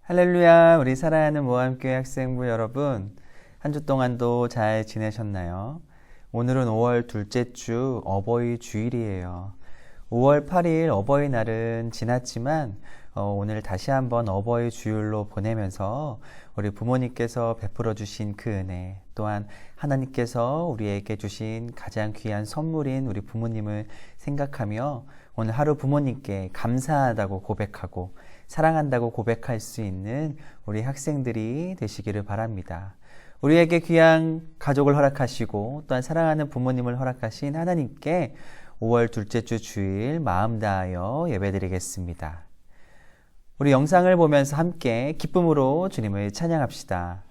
할렐루야, 우리 사랑하는 모함교회 학생부 여러분, 한 주 동안도 잘 지내셨나요? 오늘은 5월 둘째 주 어버이 주일이에요. 5월 8일 어버이날은 지났지만 오늘 다시 한번 어버이 주일로 보내면서 우리 부모님께서 베풀어 주신 그 은혜, 또한 하나님께서 우리에게 주신 가장 귀한 선물인 우리 부모님을 생각하며 오늘 하루 부모님께 감사하다고 고백하고 사랑한다고 고백할 수 있는 우리 학생들이 되시기를 바랍니다. 우리에게 귀한 가족을 허락하시고 또한 사랑하는 부모님을 허락하신 하나님께 5월 둘째 주 주일 마음 다하여 예배드리겠습니다. 우리 영상을 보면서 함께 기쁨으로 주님을 찬양합시다.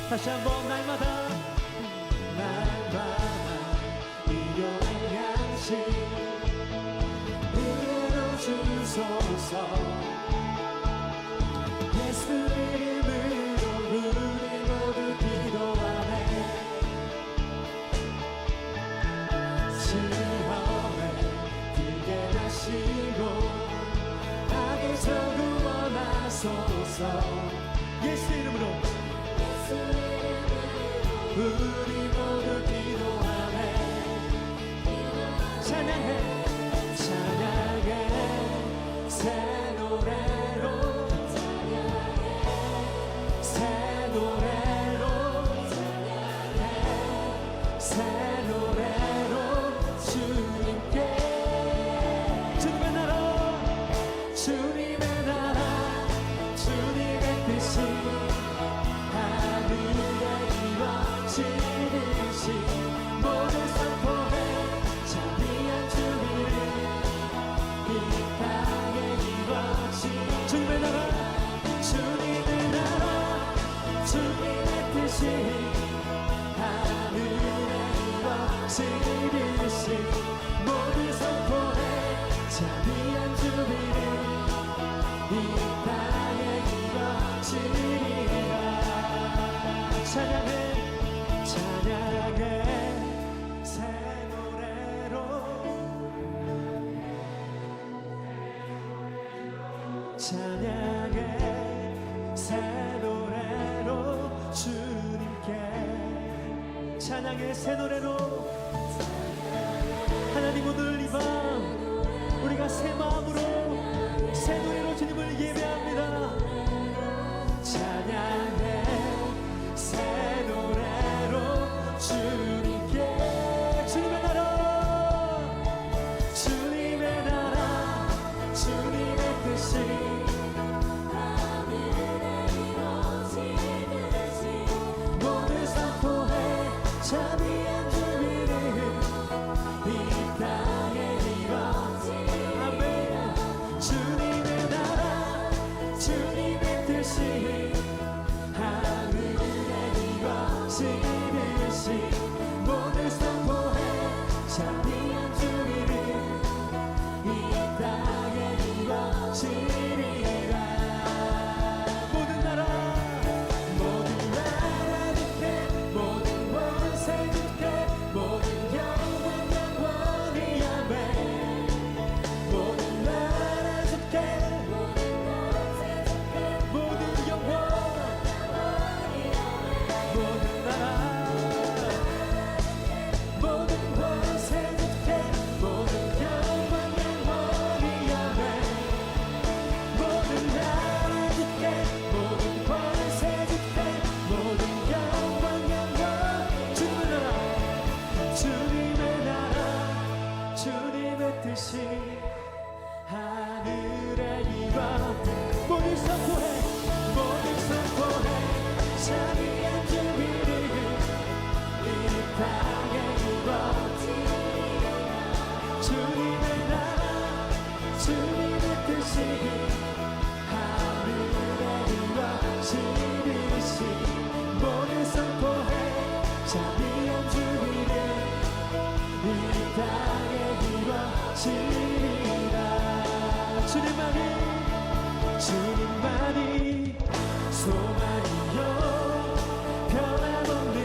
다시 한번 날마다 일용할 양식 은혜로 주소서. 예수 이름으로 우리 모두 기도하네. 시험에 들게 하시고 악에서 구원하소서. 예수 이름으로 우리 모두 기도하네. 찬양해 찬양해 새 노래로 새 노래로 새 노래로 주님께 주님의 나라 주님의 나라 주님의 뜻이 지듯이 모두 선포해 자비한 주님을 이 땅에 이루어지. 주님의 나라 주님의 나라 주님의 뜻이 하늘에 이루어지듯이 모두 선포해 자비한 주님을 이 땅에 이루어지리라. 찬양해 찬양해 새 노래로 찬양해 새 노래로 주님께 찬양해 새 노래로. 하나님 오늘 이 밤 우리가 새 마음으로 새 노래로 주님을 예배합니다. 찬양해 새 노래로 주님께 주님의 나라 주님의 나라 주님의 뜻이 하늘에 이루어지듯이 모두 선포해 자비한 주님을 이 땅에 이루어지. 아멘. 주님의 나라 주님의 뜻이 지듯이 모두 선포해 자비한 주님을 이 땅에 이루어지리라. 모든 나라 모든 나라 밑에 모든 자비한 주님은 이 땅에 이루어지리라. 주님만이 소망이요 변함없는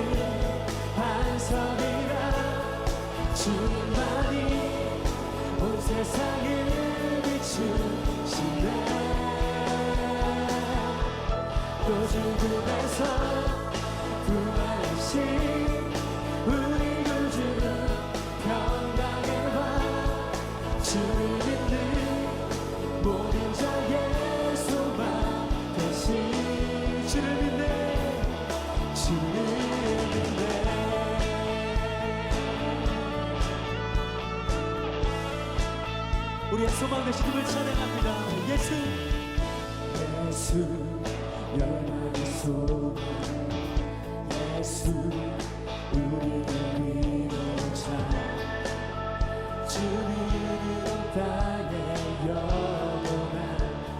반석이라. 주님만이 온 세상을 비추시네. 또 죽음에서 부활하신 우리 구주 평강의 왕. 주를 믿는 모든 자의 소망 되신. 주를 믿네, 주를 믿네. 우리의 소망 되신 주를 찬양합니다. 예수 열망의 소망, 예수 우리를 위로자. 주는 땅에 영원한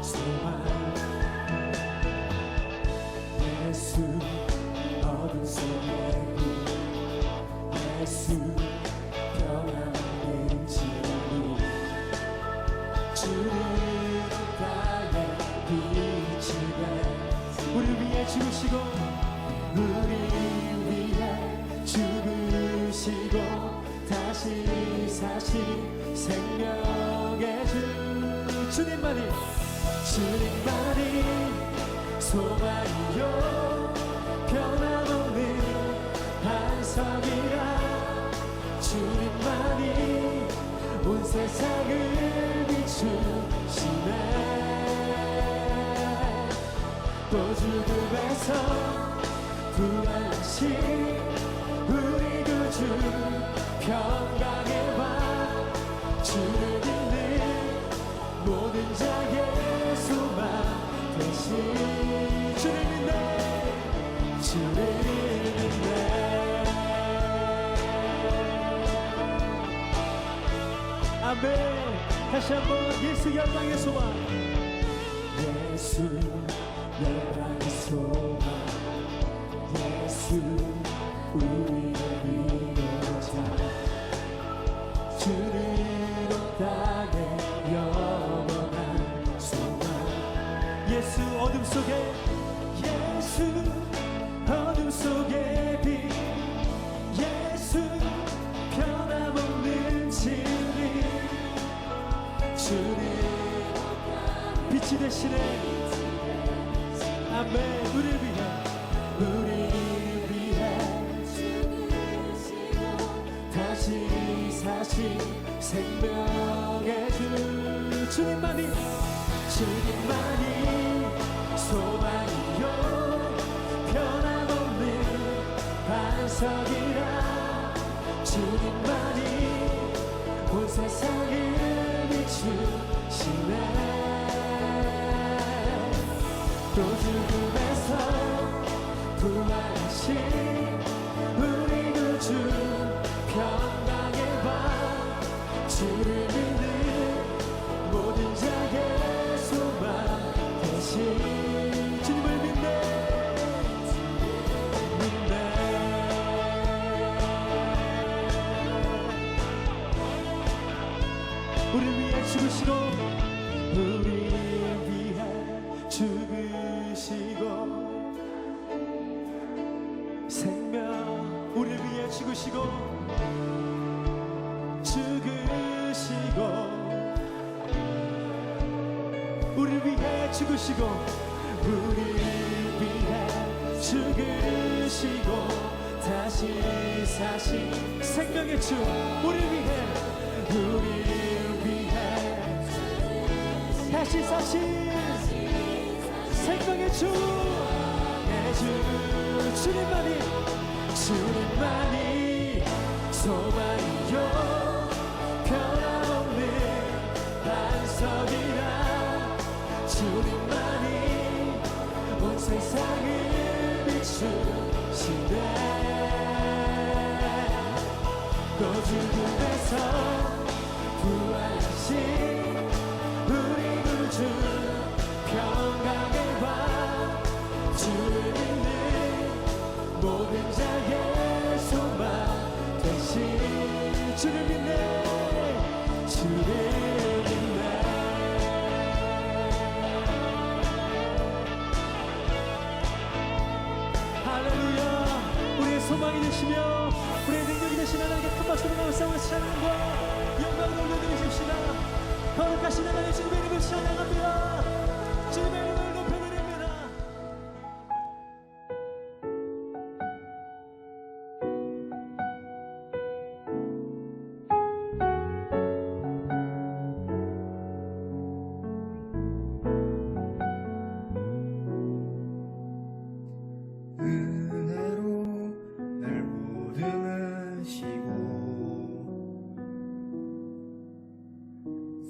소망. 예수 어둠 속의 빛, 예수 평안의 진리. 주는 땅에 빛이네. 우리를 위해 죽으시고, 우리 위해 죽으시고 다시 사신 생명의 주. 주님만이 소망이요 변함없는 반석이라. 주님만이 온 세상을 비추시네. 또 죽음에서 부활하신 우리 구주 평강의 왕. 주를 믿는 모든 자의 소망 되신. 주를 믿네, 주를 믿네. 아멘. 다시 한번 예수 열방의 소망. 예수 열방의 소망, 예수 우리의 위로자. 주는 온 땅에 영원한 소망. 예수 어둠 속에, 예수 어둠 속의 빛, 예수 변함없는 진리. 주는 빛이 되시네. 아멘. 우리를 위해 다시 사신 생명의 주. 주님만이 소망이요 변함없는 반석이라. 주님만이 온 세상을 비추시네. 또 죽음에서 부활하신 우리 구주 평강의 왕. 주를 믿는 모든 자의 소망 되신. 주님을 믿네, 믿네. 우리를 위해 죽으시고, 우리 위해 죽으시고 생명. 우리를 위해 죽으시고 우리를 위해 죽으시고, 우리를 위해 죽으시고 다시 사신 생명의 주. 우리를 위해 다시 사신 생명의 주. 주님만이 소망이요 변함없는 반석이라. 주님만이 온 세상을 비추시네. 또 죽음에서 부활하신 우리 구주 평강의 왕. 주를 믿는 모든 자의 소망이 되시며 우리의 능력이 되신 하나님께 큰 박수로 감사하며 찬양과 영광을 올려드리십시다. 거룩하신 하나님 주님의 이름을 찬양합니다. 주님의 이름을 높여드립니다. 은혜로 날 보듬으시고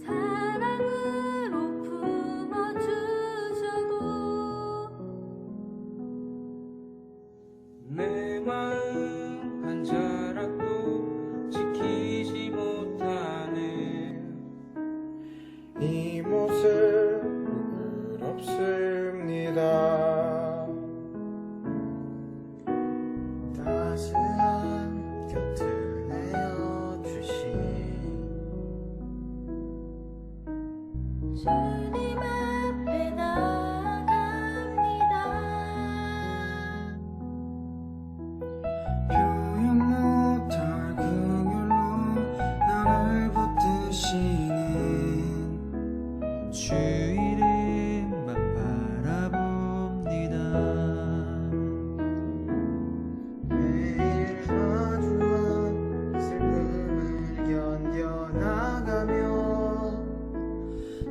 사랑으로 품어주셔도 내 마음 한 자락도 지키지 못하네. 이 모습 부끄럽습니다. 따스한 곁을 내어주신 주님 앞에 나아갑니다. 표현 못할 긍휼로 나를 붙드시는 주 이름만 바라봅니다. 매일 마주한 슬픔을 견뎌나가며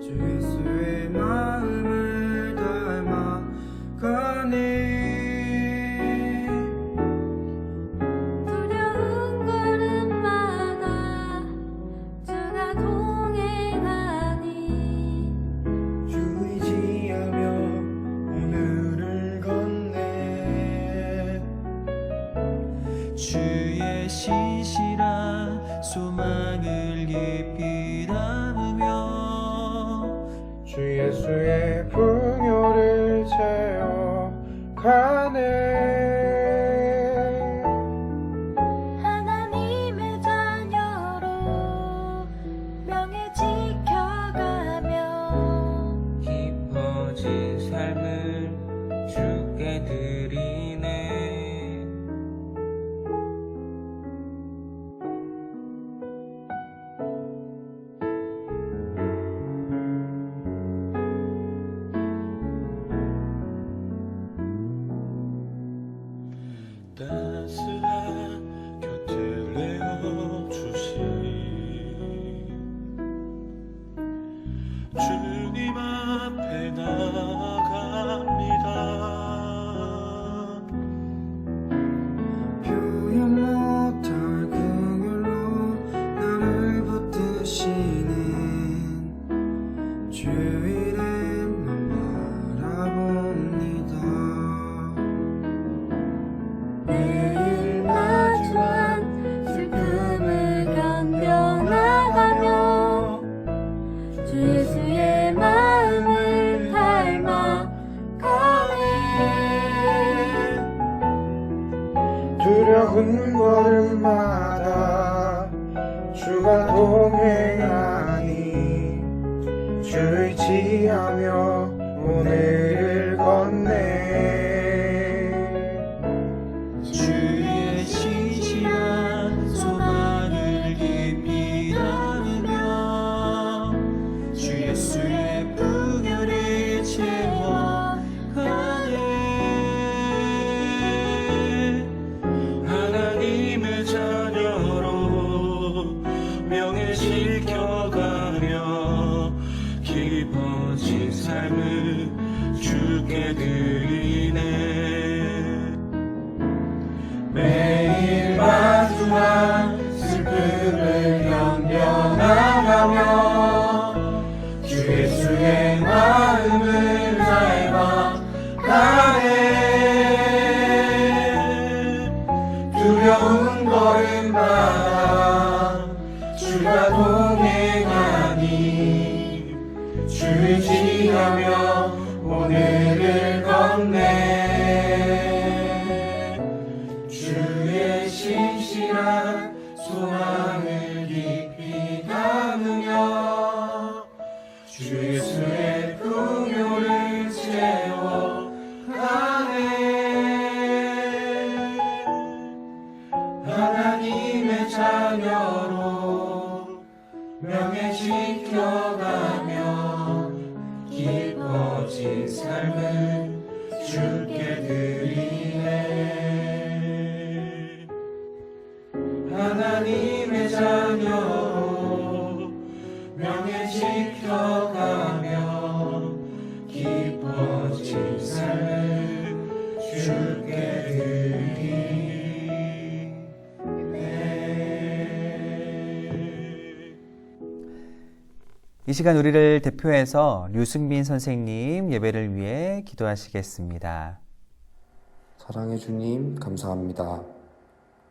주 예수의 마음을 닮아가네. 두려운 걸음마다 주가 동행하니 주 의지하며 오늘을 걷네. 주의 신실한 소망을 깊이 담으며 주 예수의 풍요를 채워가네. 하나님의 자녀로 명예 지켜가며 깊어진 삶을 주께 드리네. 따스한 곁을 내어주신 주님 앞에 나아갑니다. 표현 못할 긍휼로 나를 붙드시는 주 이름만 바라봅니다. 매일 마주한 슬픔을 견뎌나가며 주 예수의 마음을 닮아가네. 두려운 걸음마다 주가 동행하니 주 의지하며 오늘을 걷네. 주의 신실한 소망을 깊이 담으며 주 예수의 풍요를 채워가네. 하나님의 자녀로 명예 지켜가며 깊어진 삶을 주께 드리네. 매일 마주한 슬픔을 견뎌나가며 주 예수의 마음을 닮아가네. 두려운 걸음마다 주가 동행하니 주 의지하며 오늘을 걷네. 주의 신실한 소망을 깊이 담으며 주 예수의 풍요를 이 시간 우리를 대표해서 류승민 선생님 예배를 위해 기도하시겠습니다. 사랑의 주님, 감사합니다.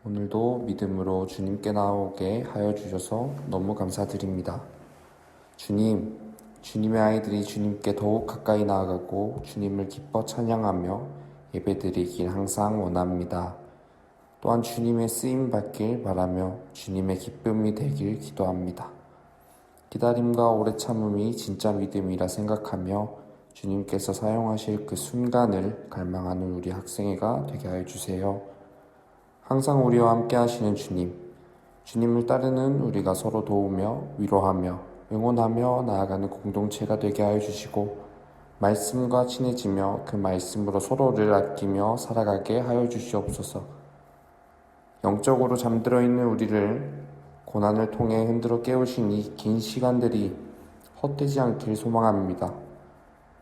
오늘도 믿음으로 주님께 나오게 하여 주셔서 너무 감사드립니다. 주님, 주님의 아이들이 주님께 더욱 가까이 나아가고 주님을 기뻐 찬양하며 예배드리길 항상 원합니다. 또한 주님의 쓰임 받길 바라며 주님의 기쁨이 되길 기도합니다. 기다림과 오래 참음이 진짜 믿음이라 생각하며 주님께서 사용하실 그 순간을 갈망하는 우리 학생회가 되게 하여 주세요. 항상 우리와 함께 하시는 주님, 주님을 따르는 우리가 서로 도우며 위로하며 응원하며 나아가는 공동체가 되게 하여 주시고 말씀과 친해지며 그 말씀으로 서로를 아끼며 살아가게 하여 주시옵소서. 영적으로 잠들어 있는 우리를 고난을 통해 흔들어 깨우신 이 긴 시간들이 헛되지 않길 소망합니다.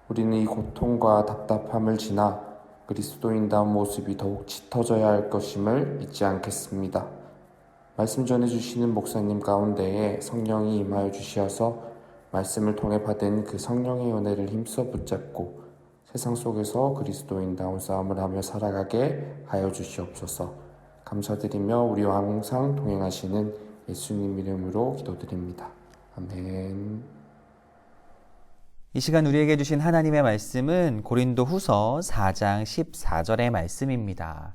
우리는 이 고통과 답답함을 지나 그리스도인다운 모습이 더욱 짙어져야 할 것임을 잊지 않겠습니다. 말씀 전해주시는 목사님 가운데에 성령이 임하여 주시어서 말씀을 통해 받은 그 성령의 은혜를 힘써 붙잡고 세상 속에서 그리스도인다운 싸움을 하며 살아가게 하여 주시옵소서. 감사드리며 우리와 항상 동행하시는 예수님 이름으로 기도드립니다. 아멘. 이 시간 우리에게 주신 하나님의 말씀은 고린도 후서 4장 14절의 말씀입니다.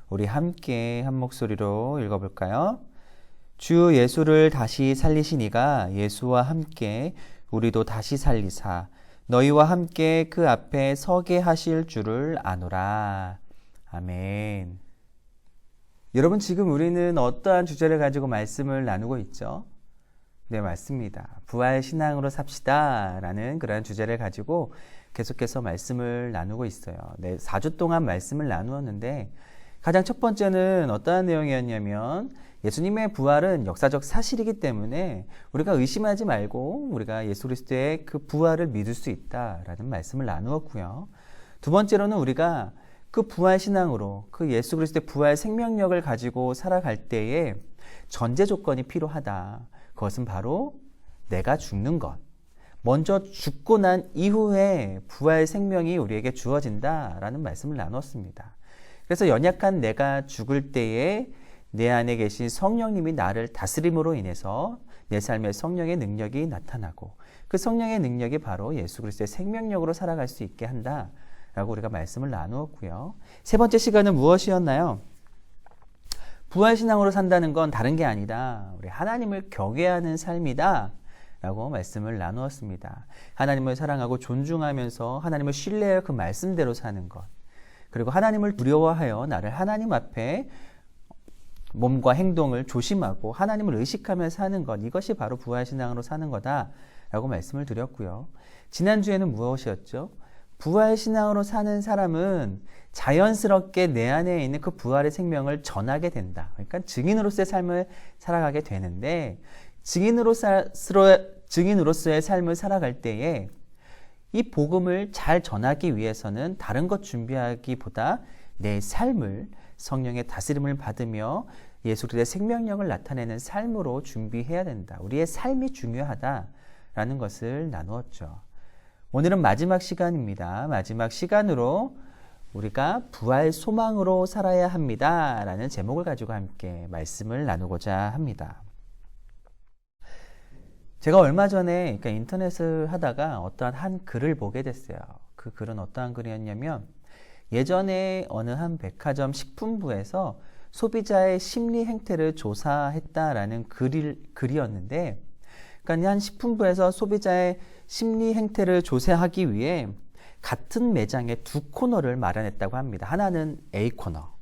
우리 함께 한 목소리로 읽어볼까요? 주 예수를 다시 살리신 이가 예수와 함께 우리도 다시 살리사 너희와 함께 그 앞에 서게 하실 줄을 아노라. 아멘. 여러분, 지금 우리는 어떠한 주제를 가지고 말씀을 나누고 있죠? 네, 맞습니다. 부활 신앙으로 삽시다 라는 그러한 주제를 가지고 계속해서 말씀을 나누고 있어요. 네, 4주 동안 말씀을 나누었는데 가장 첫 번째는 어떠한 내용이었냐면 예수님의 부활은 역사적 사실이기 때문에 우리가 의심하지 말고 우리가 예수 그리스도의 그 부활을 믿을 수 있다라는 말씀을 나누었고요. 두 번째로는 우리가 그 부활 신앙으로 그 예수 그리스도의 부활 생명력을 가지고 살아갈 때에 전제 조건이 필요하다. 그것은 바로 내가 죽는 것. 먼저 죽고 난 이후에 부활 생명이 우리에게 주어진다라는 말씀을 나눴습니다. 그래서 연약한 내가 죽을 때에 내 안에 계신 성령님이 나를 다스림으로 인해서 내 삶에 성령의 능력이 나타나고 그 성령의 능력이 바로 예수 그리스도의 생명력으로 살아갈 수 있게 한다라고 우리가 말씀을 나누었고요. 세 번째 시간은 무엇이었나요? 부활신앙으로 산다는 건 다른 게 아니다. 우리 하나님을 경외하는 삶이다 라고 말씀을 나누었습니다. 하나님을 사랑하고 존중하면서 하나님을 신뢰하여 그 말씀대로 사는 것. 그리고 하나님을 두려워하여 나를 하나님 앞에 몸과 행동을 조심하고 하나님을 의식하며 사는 것. 이것이 바로 부활신앙으로 사는 거다라고 말씀을 드렸고요. 지난주에는 무엇이었죠? 부활신앙으로 사는 사람은 자연스럽게 내 안에 있는 그 부활의 생명을 전하게 된다. 그러니까 증인으로서의 삶을 살아가게 되는데 증인으로서의 삶을 살아갈 때에 이 복음을 잘 전하기 위해서는 다른 것 준비하기보다 내 삶을 성령의 다스림을 받으며 예수 그리스도의 생명력을 나타내는 삶으로 준비해야 된다. 우리의 삶이 중요하다라는 것을 나누었죠. 오늘은 마지막 시간입니다. 마지막 시간으로 우리가 부활 소망으로 살아야 합니다 라는 제목을 가지고 함께 말씀을 나누고자 합니다. 제가 얼마 전에 그러니까 인터넷을 하다가 어떠한 한 글을 보게 됐어요. 그 글은 어떠한 글이었냐면 예전에 어느 한 백화점 식품부에서 소비자의 심리 행태를 조사했다라는 글이었는데 그러니까 한 식품부에서 소비자의 심리 행태를 조사하기 위해 같은 매장에 두 코너를 마련했다고 합니다. 하나는 A 코너,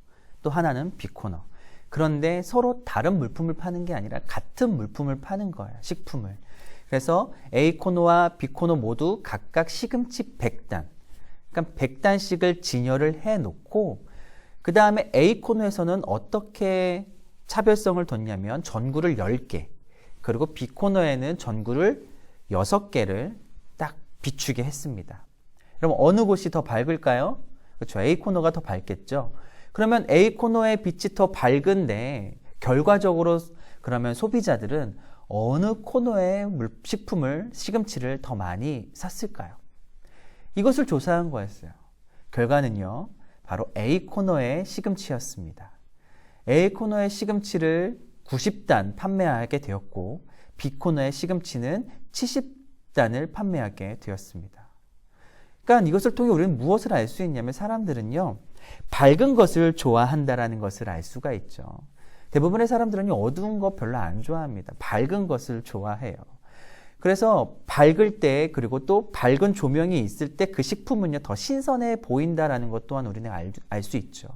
또 하나는 B 코너. 그런데 서로 다른 물품을 파는 게 아니라 같은 물품을 파는 거예요. 식품을. 그래서 A 코너와 B 코너 모두 각각 시금치 100단. 그러니까 100단씩을 진열을 해놓고 그 다음에 A 코너에서는 어떻게 차별성을 뒀냐면 전구를 10개 그리고 B 코너에는 전구를 6개를 딱 비추게 했습니다. 그럼 어느 곳이 더 밝을까요? 그렇죠. A 코너가 더 밝겠죠. 그러면 A 코너의 빛이 더 밝은데 결과적으로 그러면 소비자들은 어느 코너에 식품을, 시금치를 더 많이 샀을까요? 이것을 조사한 거였어요. 결과는요, 바로 A 코너의 시금치였습니다. A 코너의 시금치를 90단 판매하게 되었고 B 코너의 시금치는 70단을 판매하게 되었습니다. 그러니까 이것을 통해 우리는 무엇을 알 수 있냐면 사람들은요, 밝은 것을 좋아한다라는 것을 알 수가 있죠. 대부분의 사람들은 어두운 거 별로 안 좋아합니다. 밝은 것을 좋아해요. 그래서 밝을 때, 그리고 또 밝은 조명이 있을 때 그 식품은요, 더 신선해 보인다라는 것 또한 우리는 알 수 있죠.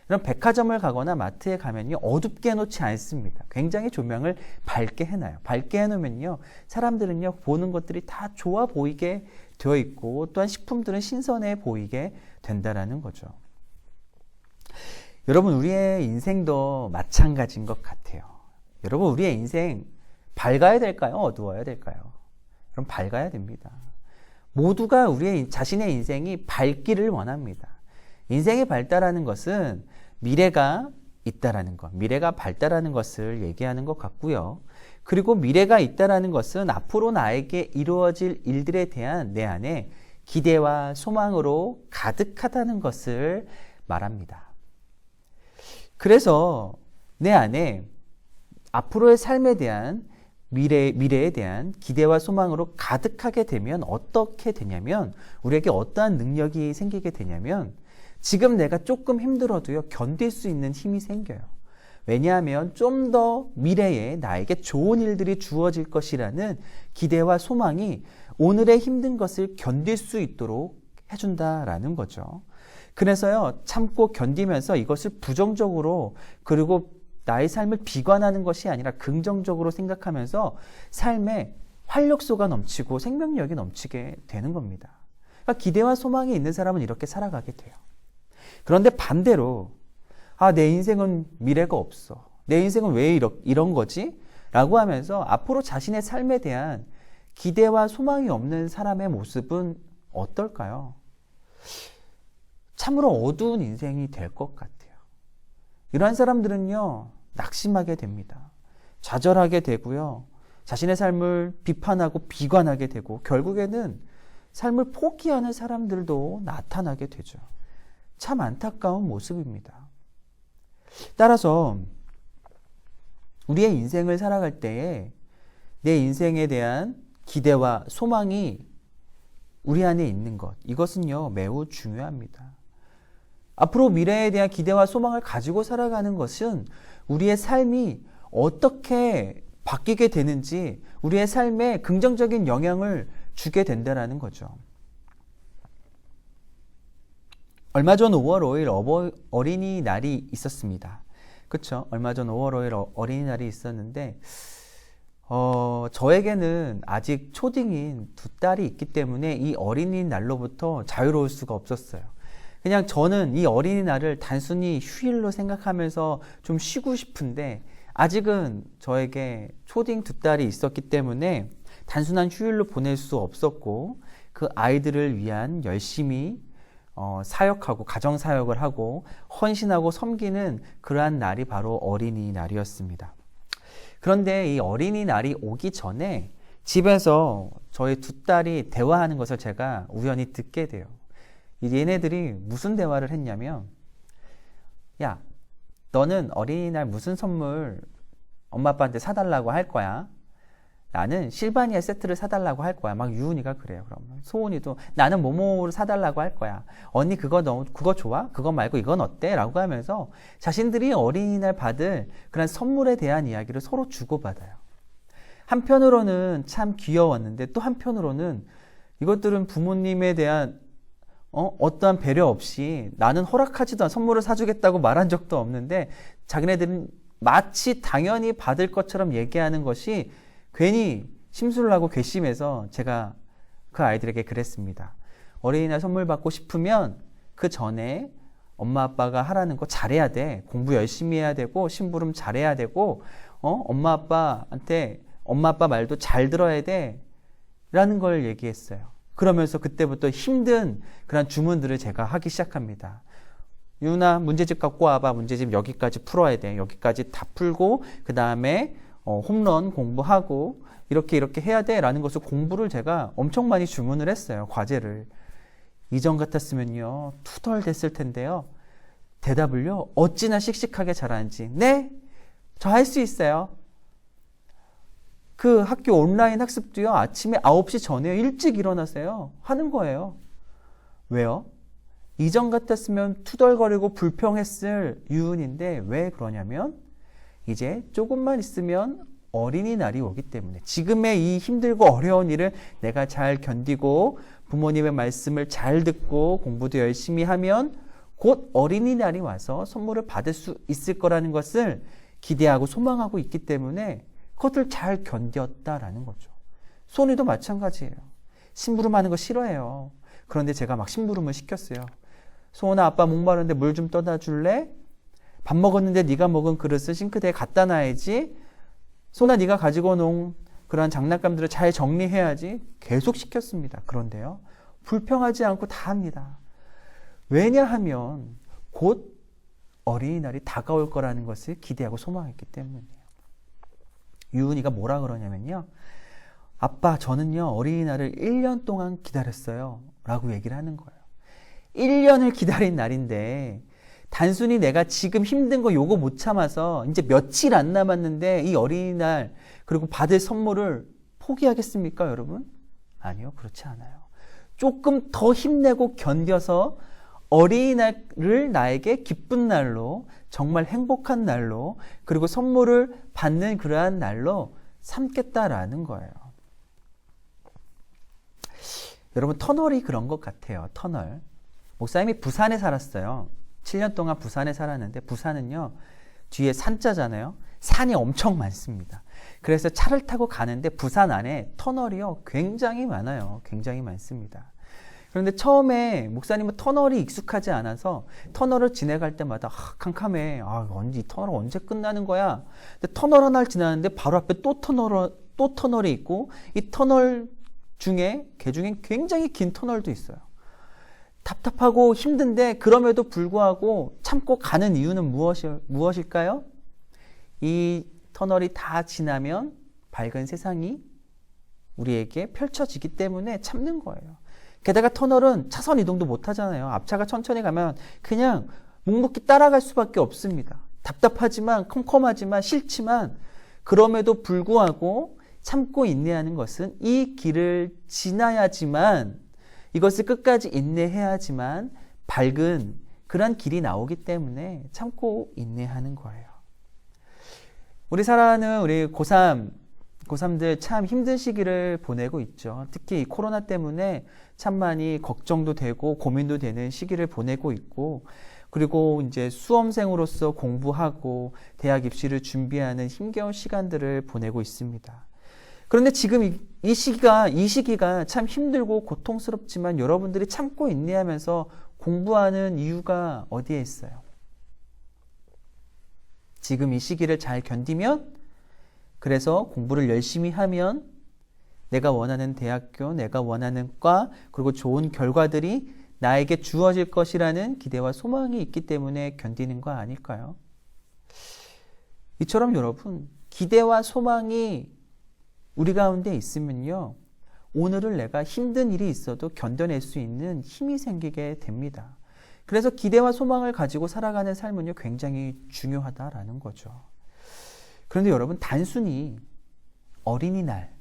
그럼 백화점을 가거나 마트에 가면요, 어둡게 해놓지 않습니다. 굉장히 조명을 밝게 해놔요. 밝게 해놓으면요, 사람들은요, 보는 것들이 다 좋아 보이게 되어 있고, 또한 식품들은 신선해 보이게 된다라는 거죠. 여러분, 우리의 인생도 마찬가지인 것 같아요. 여러분, 우리의 인생 밝아야 될까요? 어두워야 될까요? 그럼 밝아야 됩니다. 모두가 우리의 자신의 인생이 밝기를 원합니다. 인생이 밝다라는 것은 미래가 있다라는 것, 미래가 밝다라는 것을 얘기하는 것 같고요. 그리고 미래가 있다라는 것은 앞으로 나에게 이루어질 일들에 대한 내 안에 기대와 소망으로 가득하다는 것을 말합니다. 그래서 내 안에 앞으로의 삶에 대한 미래에 대한 기대와 소망으로 가득하게 되면 어떻게 되냐면, 우리에게 어떠한 능력이 생기게 되냐면, 지금 내가 조금 힘들어도요, 견딜 수 있는 힘이 생겨요. 왜냐하면 좀 더 미래에 나에게 좋은 일들이 주어질 것이라는 기대와 소망이 오늘의 힘든 것을 견딜 수 있도록 해준다라는 거죠. 그래서요, 참고 견디면서 이것을 부정적으로, 그리고 나의 삶을 비관하는 것이 아니라 긍정적으로 생각하면서 삶에 활력소가 넘치고 생명력이 넘치게 되는 겁니다. 그러니까 기대와 소망이 있는 사람은 이렇게 살아가게 돼요. 그런데 반대로, 내 인생은 미래가 없어. 내 인생은 왜 이런 거지? 라고 하면서 앞으로 자신의 삶에 대한 기대와 소망이 없는 사람의 모습은 어떨까요? 참으로 어두운 인생이 될 것 같아요. 이러한 사람들은요, 낙심하게 됩니다. 좌절하게 되고요, 자신의 삶을 비판하고 비관하게 되고, 결국에는 삶을 포기하는 사람들도 나타나게 되죠. 참 안타까운 모습입니다. 따라서 우리의 인생을 살아갈 때에 내 인생에 대한 기대와 소망이 우리 안에 있는 것, 이것은요, 매우 중요합니다. 앞으로 미래에 대한 기대와 소망을 가지고 살아가는 것은 우리의 삶이 어떻게 바뀌게 되는지, 우리의 삶에 긍정적인 영향을 주게 된다는 거죠. 얼마 전 5월 5일 어린이날이 있었습니다. 그렇죠? 얼마 전 5월 5일 어린이날이 있었는데, 저에게는 아직 초딩인 두 딸이 있기 때문에 이 어린이날로부터 자유로울 수가 없었어요. 그냥 저는 이 어린이날을 단순히 휴일로 생각하면서 좀 쉬고 싶은데, 아직은 저에게 초딩 두 딸이 있었기 때문에 단순한 휴일로 보낼 수 없었고, 그 아이들을 위한 열심히 사역하고 가정사역을 하고 헌신하고 섬기는 그러한 날이 바로 어린이날이었습니다. 그런데 이 어린이날이 오기 전에 집에서 저희 두 딸이 대화하는 것을 제가 우연히 듣게 돼요. 얘네들이 무슨 대화를 했냐면, 야, 너는 어린이날 무슨 선물 엄마 아빠한테 사달라고 할 거야? 나는 실바니아 세트를 사달라고 할 거야. 막 유은이가 그래요. 그러면 소은이도 나는 뭐뭐를 사달라고 할 거야. 언니 그거 좋아? 그거 말고 이건 어때? 라고 하면서 자신들이 어린이날 받을 그런 선물에 대한 이야기를 서로 주고받아요. 한편으로는 참 귀여웠는데, 또 한편으로는 이것들은 부모님에 대한 어떠한 배려 없이, 나는 허락하지도 않은 선물을 사주겠다고 말한 적도 없는데 자기네들은 마치 당연히 받을 것처럼 얘기하는 것이 괜히 심술나고 괘씸해서 제가 그 아이들에게 그랬습니다. 어린이날 선물 받고 싶으면 그 전에 엄마 아빠가 하라는 거 잘해야 돼. 공부 열심히 해야 되고 심부름 잘해야 되고 엄마 아빠 말도 잘 들어야 돼 라는 걸 얘기했어요. 그러면서 그때부터 힘든 그런 주문들을 제가 하기 시작합니다. 유나 문제집 갖고 와봐. 문제집 여기까지 풀어야 돼. 여기까지 다 풀고 그 다음에 홈런 공부하고 이렇게 해야 돼라는 것을 공부를 제가 엄청 많이 주문을 했어요. 과제를. 이전 같았으면요 투덜댔을 텐데요. 대답을요 어찌나 씩씩하게 잘하는지. 네, 저 할 수 있어요. 그 학교 온라인 학습도요 아침에 9시 전에 일찍 일어나세요. 하는 거예요. 왜요? 이전 같았으면 투덜거리고 불평했을 유은인데 왜 그러냐면 이제 조금만 있으면 어린이날이 오기 때문에 지금의 이 힘들고 어려운 일을 내가 잘 견디고 부모님의 말씀을 잘 듣고 공부도 열심히 하면 곧 어린이날이 와서 선물을 받을 수 있을 거라는 것을 기대하고 소망하고 있기 때문에 그것을 잘 견뎠다라는 거죠. 소은이도 마찬가지예요. 심부름하는 거 싫어해요. 그런데 제가 막 심부름을 시켰어요. 소은아, 아빠 목마른데 물 좀 떠다 줄래? 밥 먹었는데 네가 먹은 그릇을 싱크대에 갖다 놔야지. 소은아, 네가 가지고 놓은 그런 장난감들을 잘 정리해야지. 계속 시켰습니다. 그런데요, 불평하지 않고 다 합니다. 왜냐하면 곧 어린이날이 다가올 거라는 것을 기대하고 소망했기 때문이에요. 유은이가 뭐라 그러냐면요, 아빠, 저는요 어린이날을 1년 동안 기다렸어요 라고 얘기를 하는 거예요. 1년을 기다린 날인데 단순히 내가 지금 힘든 거 요거 못 참아서 이제 며칠 안 남았는데 이 어린이날 그리고 받을 선물을 포기하겠습니까, 여러분? 아니요, 그렇지 않아요. 조금 더 힘내고 견뎌서 어린이날을 나에게 기쁜 날로, 정말 행복한 날로, 그리고 선물을 받는 그러한 날로 삼겠다라는 거예요. 여러분, 터널이 그런 것 같아요. 터널. 목사님이 부산에 살았어요. 7년 동안 부산에 살았는데 부산은요 뒤에 산자잖아요. 산이 엄청 많습니다. 그래서 차를 타고 가는데 부산 안에 터널이요 굉장히 많아요. 굉장히 많습니다. 그런데 처음에 목사님은 터널이 익숙하지 않아서 터널을 지나갈 때마다 캄캄해. 이 터널 언제 끝나는 거야? 근데 터널 하나를 지나는데 바로 앞에 또 터널이 있고 이 터널 중에 개중엔 굉장히 긴 터널도 있어요. 답답하고 힘든데 그럼에도 불구하고 참고 가는 이유는 무엇일까요? 이 터널이 다 지나면 밝은 세상이 우리에게 펼쳐지기 때문에 참는 거예요. 게다가 터널은 차선 이동도 못 하잖아요. 앞차가 천천히 가면 그냥 묵묵히 따라갈 수밖에 없습니다. 답답하지만 컴컴하지만 싫지만 그럼에도 불구하고 참고 인내하는 것은 이 길을 지나야지만, 이것을 끝까지 인내해야지만 밝은 그런 길이 나오기 때문에 참고 인내하는 거예요. 우리 사랑하는 우리 고3들 참 힘든 시기를 보내고 있죠. 특히 이 코로나 때문에 참 많이 걱정도 되고 고민도 되는 시기를 보내고 있고, 그리고 이제 수험생으로서 공부하고 대학 입시를 준비하는 힘겨운 시간들을 보내고 있습니다. 그런데 지금 이 시기가 참 힘들고 고통스럽지만 여러분들이 참고 인내하면서 공부하는 이유가 어디에 있어요? 지금 이 시기를 잘 견디면, 그래서 공부를 열심히 하면 내가 원하는 대학교, 내가 원하는 과, 그리고 좋은 결과들이 나에게 주어질 것이라는 기대와 소망이 있기 때문에 견디는 거 아닐까요? 이처럼 여러분, 기대와 소망이 우리 가운데 있으면요, 오늘을 내가 힘든 일이 있어도 견뎌낼 수 있는 힘이 생기게 됩니다. 그래서 기대와 소망을 가지고 살아가는 삶은요, 굉장히 중요하다라는 거죠. 그런데 여러분, 단순히 어린이날,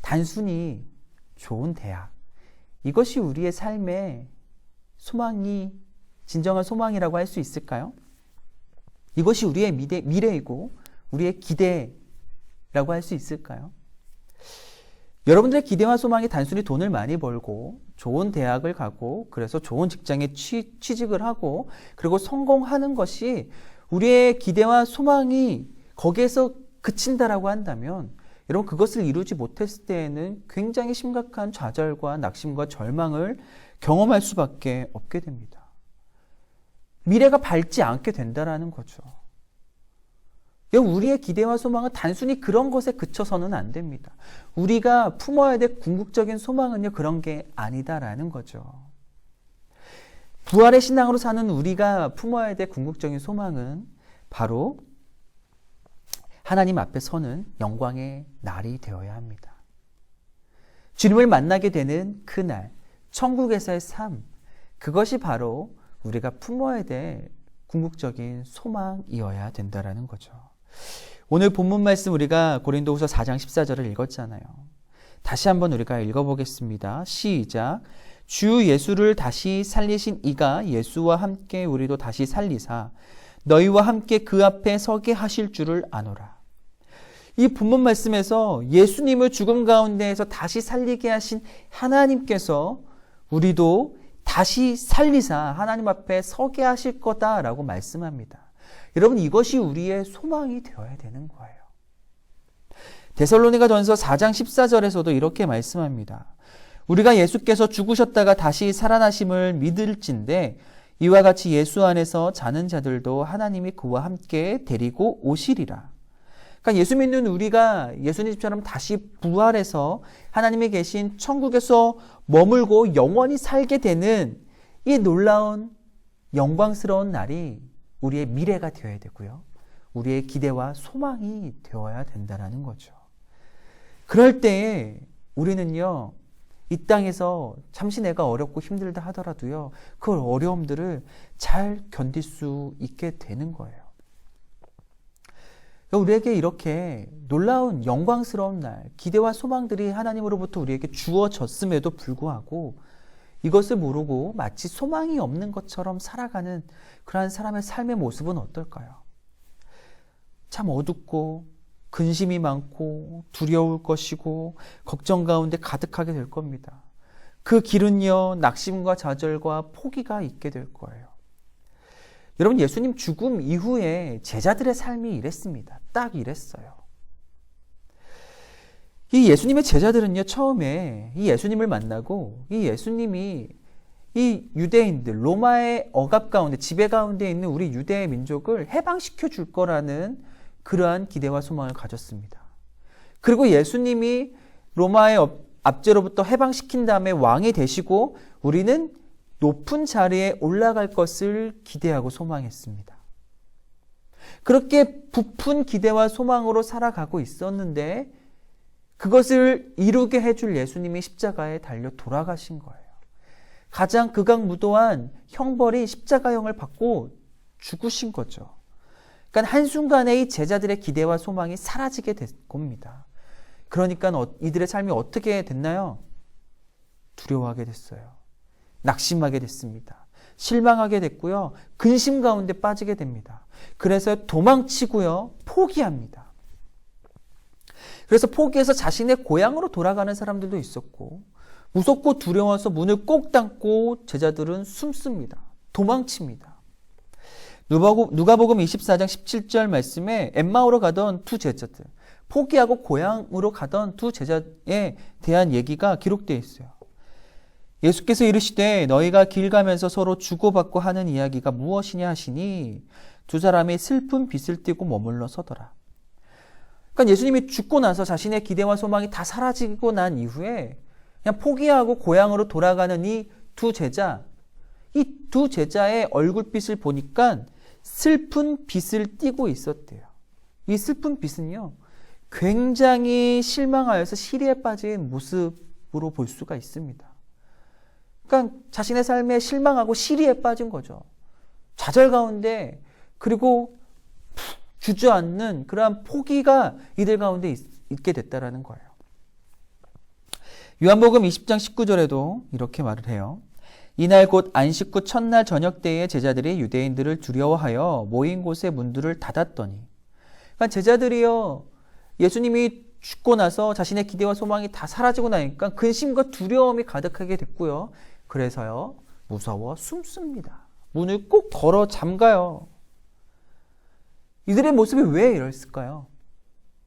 단순히 좋은 대학, 이것이 우리의 삶의 소망이, 진정한 소망이라고 할 수 있을까요? 이것이 우리의 미래이고 우리의 기대라고 할 수 있을까요? 여러분들의 기대와 소망이 단순히 돈을 많이 벌고 좋은 대학을 가고 그래서 좋은 직장에 취직을 하고 그리고 성공하는 것이 우리의 기대와 소망이 거기에서 그친다라고 한다면, 여러분, 그것을 이루지 못했을 때에는 굉장히 심각한 좌절과 낙심과 절망을 경험할 수밖에 없게 됩니다. 미래가 밝지 않게 된다라는 거죠. 우리의 기대와 소망은 단순히 그런 것에 그쳐서는 안 됩니다. 우리가 품어야 될 궁극적인 소망은요, 그런 게 아니다라는 거죠. 부활의 신앙으로 사는 우리가 품어야 될 궁극적인 소망은 바로 하나님 앞에 서는 영광의 날이 되어야 합니다. 주님을 만나게 되는 그날, 천국에서의 삶, 그것이 바로 우리가 품어야 될 궁극적인 소망이어야 된다라는 거죠. 오늘 본문 말씀 우리가 고린도후서 4장 14절을 읽었잖아요. 다시 한번 우리가 읽어보겠습니다. 시작. 주 예수를 다시 살리신 이가 예수와 함께 우리도 다시 살리사 너희와 함께 그 앞에 서게 하실 줄을 아노라. 이 본문 말씀에서 예수님을 죽음 가운데에서 다시 살리게 하신 하나님께서 우리도 다시 살리사 하나님 앞에 서게 하실 거다라고 말씀합니다. 여러분, 이것이 우리의 소망이 되어야 되는 거예요. 데살로니가전서 4장 14절에서도 이렇게 말씀합니다. 우리가 예수께서 죽으셨다가 다시 살아나심을 믿을진데 이와 같이 예수 안에서 자는 자들도 하나님이 그와 함께 데리고 오시리라. 그러니까 예수 믿는 우리가 예수님 집처럼 다시 부활해서 하나님이 계신 천국에서 머물고 영원히 살게 되는 이 놀라운 영광스러운 날이 우리의 미래가 되어야 되고요. 우리의 기대와 소망이 되어야 된다는 거죠. 그럴 때에 우리는요, 이 땅에서 잠시 내가 어렵고 힘들다 하더라도요, 그 어려움들을 잘 견딜 수 있게 되는 거예요. 우리에게 이렇게 놀라운 영광스러운 날, 기대와 소망들이 하나님으로부터 우리에게 주어졌음에도 불구하고 이것을 모르고 마치 소망이 없는 것처럼 살아가는 그러한 사람의 삶의 모습은 어떨까요? 참 어둡고 근심이 많고 두려울 것이고 걱정 가운데 가득하게 될 겁니다. 그 길은요, 낙심과 좌절과 포기가 있게 될 거예요. 여러분, 예수님 죽음 이후에 제자들의 삶이 이랬습니다. 딱 이랬어요. 이 예수님의 제자들은요, 처음에 이 예수님을 만나고 이 예수님이 이 유대인들, 로마의 억압 가운데, 지배 가운데 있는 우리 유대의 민족을 해방시켜 줄 거라는 그러한 기대와 소망을 가졌습니다. 그리고 예수님이 로마의 압제로부터 해방시킨 다음에 왕이 되시고 우리는 높은 자리에 올라갈 것을 기대하고 소망했습니다. 그렇게 부푼 기대와 소망으로 살아가고 있었는데 그것을 이루게 해줄 예수님이 십자가에 달려 돌아가신 거예요. 가장 극악무도한 형벌이 십자가형을 받고 죽으신 거죠. 그러니까 한순간에 이 제자들의 기대와 소망이 사라지게 된 겁니다. 그러니까 이들의 삶이 어떻게 됐나요? 두려워하게 됐어요. 낙심하게 됐습니다. 실망하게 됐고요. 근심 가운데 빠지게 됩니다. 그래서 도망치고요. 포기합니다. 그래서 포기해서 자신의 고향으로 돌아가는 사람들도 있었고 무섭고 두려워서 문을 꼭 닫고 제자들은 숨습니다. 도망칩니다. 누가복음 24장 17절 말씀에 엠마오로 가던 두 제자들, 포기하고 고향으로 가던 두 제자에 대한 얘기가 기록되어 있어요. 예수께서 이르시되 너희가 길 가면서 서로 주고받고 하는 이야기가 무엇이냐 하시니 두 사람이 슬픈 빛을 띠고 머물러 서더라. 그러니까 예수님이 죽고 나서 자신의 기대와 소망이 다 사라지고 난 이후에 그냥 포기하고 고향으로 돌아가는 이 두 제자, 이 두 제자의 얼굴빛을 보니까 슬픈 빛을 띠고 있었대요. 이 슬픈 빛은요, 굉장히 실망하여서 시리에 빠진 모습으로 볼 수가 있습니다. 그러니까 자신의 삶에 실망하고 시리에 빠진 거죠. 좌절 가운데, 그리고 주저앉는 그러한 포기가 이들 가운데 있게 됐다라는 거예요. 요한복음 20장 19절에도 이렇게 말을 해요. 이날 곧 안식 후 첫날 저녁 때에 제자들이 유대인들을 두려워하여 모인 곳의 문들을 닫았더니, 그러니까 제자들이요, 예수님이 죽고 나서 자신의 기대와 소망이 다 사라지고 나니까 근심과 두려움이 가득하게 됐고요. 그래서요, 무서워 숨습니다. 문을 꼭 걸어 잠가요. 이들의 모습이 왜 이랬을까요?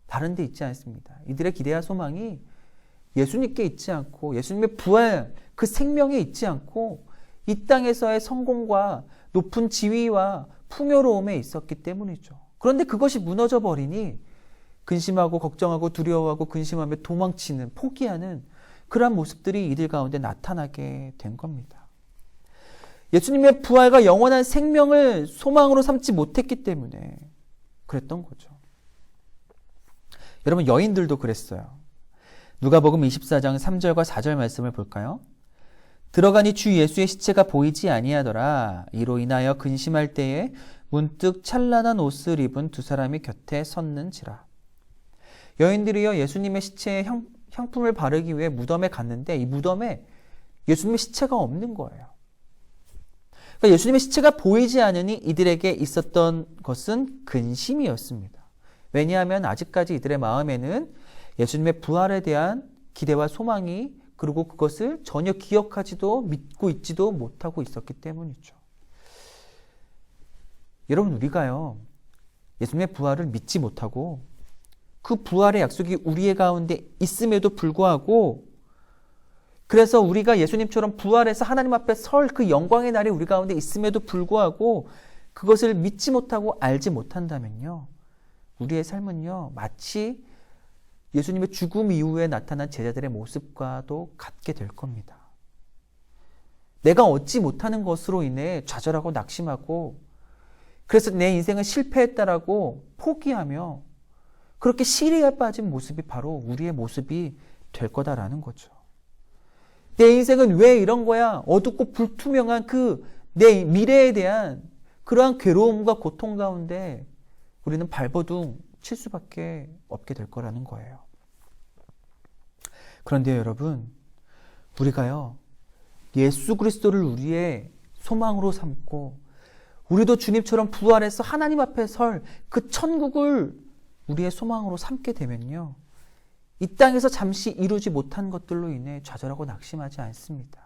다른 데 있지 않습니다. 이들의 기대와 소망이 예수님께 있지 않고 예수님의 부활, 그 생명에 있지 않고 이 땅에서의 성공과 높은 지위와 풍요로움에 있었기 때문이죠. 그런데 그것이 무너져 버리니 근심하고 걱정하고 두려워하고 근심하며 도망치는, 포기하는 그러한 모습들이 이들 가운데 나타나게 된 겁니다. 예수님의 부활과 영원한 생명을 소망으로 삼지 못했기 때문에 그랬던 거죠. 여러분, 여인들도 그랬어요. 누가복음 24장 3절과 4절 말씀을 볼까요? 들어가니 주 예수의 시체가 보이지 아니하더라. 이로 인하여 근심할 때에 문득 찬란한 옷을 입은 두 사람이 곁에 섰는지라. 여인들이요, 예수님의 시체에 향품을 바르기 위해 무덤에 갔는데 이 무덤에 예수님의 시체가 없는 거예요. 그러니까 예수님의 시체가 보이지 않으니 이들에게 있었던 것은 근심이었습니다. 왜냐하면 아직까지 이들의 마음에는 예수님의 부활에 대한 기대와 소망이, 그리고 그것을 전혀 기억하지도 믿고 있지도 못하고 있었기 때문이죠. 여러분, 우리가요, 예수님의 부활을 믿지 못하고 그 부활의 약속이 우리의 가운데 있음에도 불구하고, 그래서 우리가 예수님처럼 부활해서 하나님 앞에 설 그 영광의 날이 우리 가운데 있음에도 불구하고 그것을 믿지 못하고 알지 못한다면요, 우리의 삶은요, 마치 예수님의 죽음 이후에 나타난 제자들의 모습과도 같게 될 겁니다. 내가 얻지 못하는 것으로 인해 좌절하고 낙심하고, 그래서 내 인생은 실패했다라고 포기하며 그렇게 시리에 빠진 모습이 바로 우리의 모습이 될 거다라는 거죠. 내 인생은 왜 이런 거야? 어둡고 불투명한 그 내 미래에 대한 그러한 괴로움과 고통 가운데 우리는 발버둥 칠 수밖에 없게 될 거라는 거예요. 그런데 여러분, 우리가요, 예수 그리스도를 우리의 소망으로 삼고 우리도 주님처럼 부활해서 하나님 앞에 설 그 천국을 우리의 소망으로 삼게 되면요, 이 땅에서 잠시 이루지 못한 것들로 인해 좌절하고 낙심하지 않습니다.